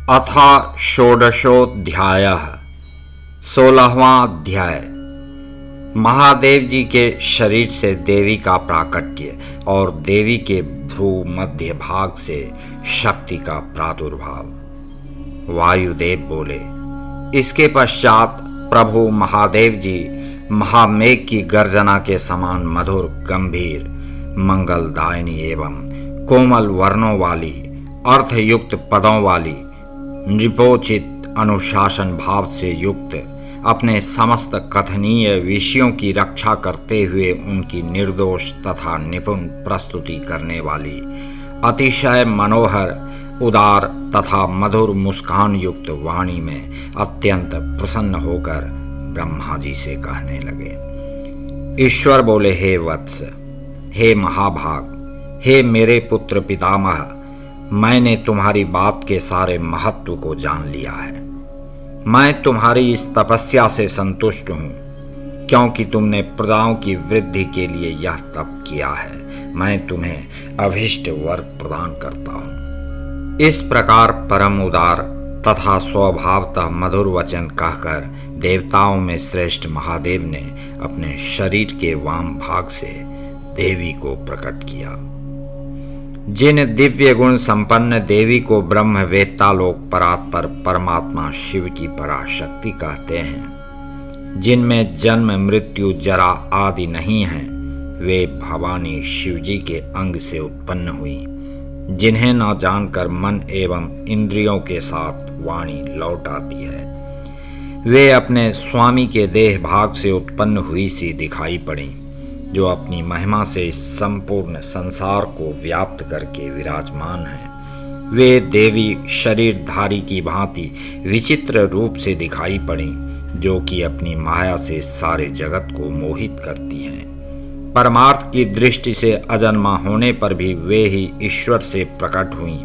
अथ षोडशोऽध्यायः 16वां अध्याय। महादेव जी के शरीर से देवी का प्राकट्य और देवी के भ्रू मध्य भाग से शक्ति का प्रादुर्भाव। वायुदेव बोले, इसके पश्चात प्रभु महादेव जी महामेघ की गर्जना के समान मधुर, गंभीर, मंगलदायिनी एवं कोमल वर्णों वाली, अर्थयुक्त पदों वाली, नृपोचित अनुशासन भाव से युक्त, अपने समस्त कथनीय विषयों की रक्षा करते हुए उनकी निर्दोष तथा निपुण प्रस्तुति करने वाली, अतिशय मनोहर, उदार तथा मधुर मुस्कान युक्त वाणी में अत्यंत प्रसन्न होकर ब्रह्मा जी से कहने लगे। ईश्वर बोले, हे वत्स, हे महाभाग, हे मेरे पुत्र पितामह, मैंने तुम्हारी बात के सारे महत्व को जान लिया है। मैं तुम्हारी इस तपस्या से संतुष्ट हूँ, क्योंकि तुमने प्रजाओं की वृद्धि के लिए यह तप किया है। मैं तुम्हें अभीष्ट वर प्रदान करता हूँ। इस प्रकार परम उदार तथा स्वभावतः मधुर वचन कहकर देवताओं में श्रेष्ठ महादेव ने अपने शरीर के वाम भाग से देवी को प्रकट किया। जिन दिव्य गुण संपन्न देवी को ब्रह्मवेत्ता लोक परात्पर परमात्मा शिव की पराशक्ति कहते हैं, जिनमें जन्म मृत्यु जरा आदि नहीं है, वे भवानी शिवजी के अंग से उत्पन्न हुई, जिन्हें न जानकर मन एवं इंद्रियों के साथ वाणी लौट आती है। वे अपने स्वामी के देह भाग से उत्पन्न हुई सी दिखाई पड़ी, जो अपनी महिमा से इस संपूर्ण संसार को व्याप्त करके विराजमान है। वे देवी शरीरधारी की भांति विचित्र रूप से दिखाई पड़ी, जो कि अपनी माया से सारे जगत को मोहित करती हैं। परमार्थ की दृष्टि से अजन्मा होने पर भी वे ही ईश्वर से प्रकट हुई,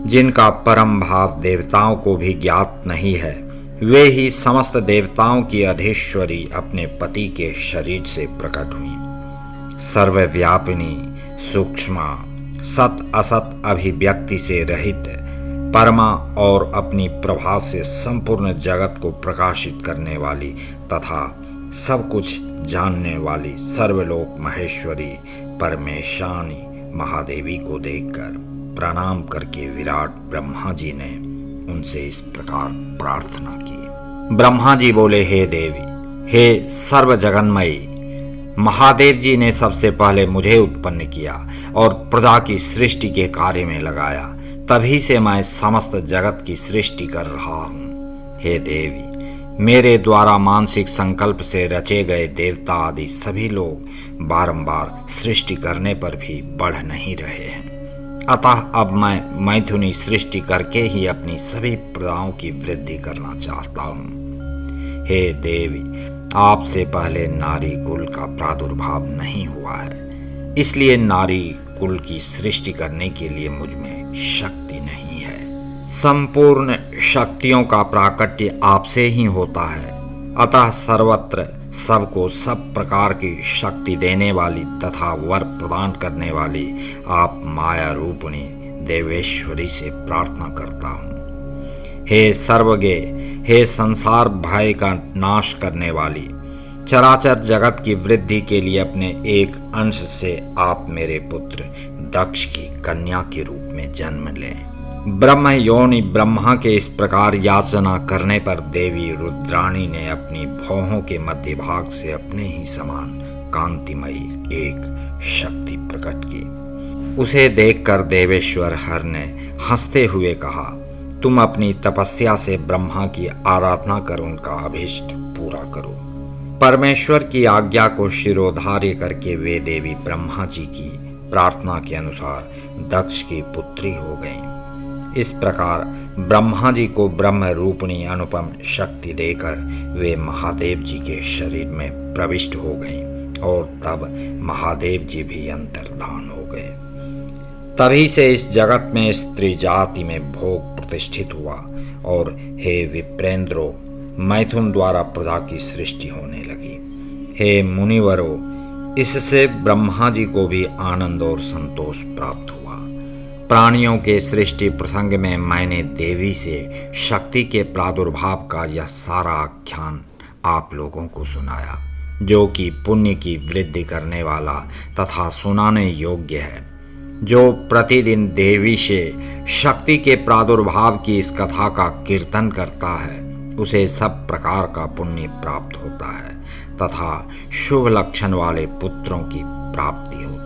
जिनका परम भाव देवताओं को भी ज्ञात नहीं है। वे ही समस्त देवताओं की अधीश्वरी अपने पति के शरीर से प्रकट हुई। सर्वव्यापिनी, सूक्ष्मा, सत असत अभिव्यक्ति से रहित, परमा और अपनी प्रभा से संपूर्ण जगत को प्रकाशित करने वाली तथा सब कुछ जानने वाली सर्वलोक महेश्वरी परमेशानी महादेवी को देखकर प्रणाम करके विराट ब्रह्मा जी ने उनसे इस प्रकार प्रार्थना की। ब्रह्मा जी बोले, हे देवी, हे सर्व जगन्मयी, महादेव जी ने सबसे पहले मुझे उत्पन्न किया और प्रजा की सृष्टि के कार्य में लगाया। तभी से मैं समस्त जगत की सृष्टि कर रहा हूँ। हे देवी, मेरे द्वारा मानसिक संकल्प से रचे गए देवता आदि सभी लोग बारंबार सृष्टि करने पर भी बढ़ नहीं रहे हैं। अतः अब मैं मैथुनी सृष्टि करके ही अपनी सभी प्रजाओं की वृद्धि करना चाहता हूँ। हे देवी, आपसे पहले नारी कुल का प्रादुर्भाव नहीं हुआ है, इसलिए नारी कुल की सृष्टि करने के लिए मुझ में शक्ति नहीं है। संपूर्ण शक्तियों का प्राकट्य आपसे ही होता है, अतः सर्वत्र सबको सब प्रकार की शक्ति देने वाली तथा वर प्रदान करने वाली आप माया रूपिणी देवेश्वरी से प्रार्थना करता हूँ। हे सर्वज्ञ, हे संसार भय का नाश करने वाली, चराचर जगत की वृद्धि के लिए अपने एक अंश से आप मेरे पुत्र दक्ष की कन्या के रूप में जन्म लें। ब्रह्म योनि ब्रह्मा के इस प्रकार याचना करने पर देवी रुद्राणी ने अपनी भौहों के मध्य भाग से अपने ही समान कांतिमयी एक शक्ति प्रकट की। उसे देखकर देवेश्वर हर ने हंसते हुए कहा, तुम अपनी तपस्या से ब्रह्मा की आराधना कर उनका अभीष्ट पूरा करो। परमेश्वर की आज्ञा को शिरोधार्य करके वे देवी ब्रह्मा जी की प्रार्थना के अनुसार दक्ष की पुत्री हो गईं। इस प्रकार ब्रह्मा जी को ब्रह्म रूपिणी अनुपम शक्ति देकर वे महादेव जी के शरीर में प्रविष्ट हो गईं और तब महादेव जी भी अंतर्धान हो गए। तभी से इस जगत में स्त्री जाति में भोग प्रतिष्ठित हुआ और हे विप्रेंद्रो, मैथुन द्वारा प्रजा की सृष्टि होने लगी। हे मुनिवरों, इससे ब्रह्मा जी को भी आनंद और संतोष प्राप्त हुआ। प्राणियों के सृष्टि प्रसंग में मैंने देवी से शक्ति के प्रादुर्भाव का यह सारा आख्यान आप लोगों को सुनाया, जो कि पुण्य की वृद्धि करने वाला तथा सुनाने योग्य है। जो प्रतिदिन देवी से शक्ति के प्रादुर्भाव की इस कथा का कीर्तन करता है, उसे सब प्रकार का पुण्य प्राप्त होता है तथा शुभ लक्षण वाले पुत्रों की प्राप्ति होती है।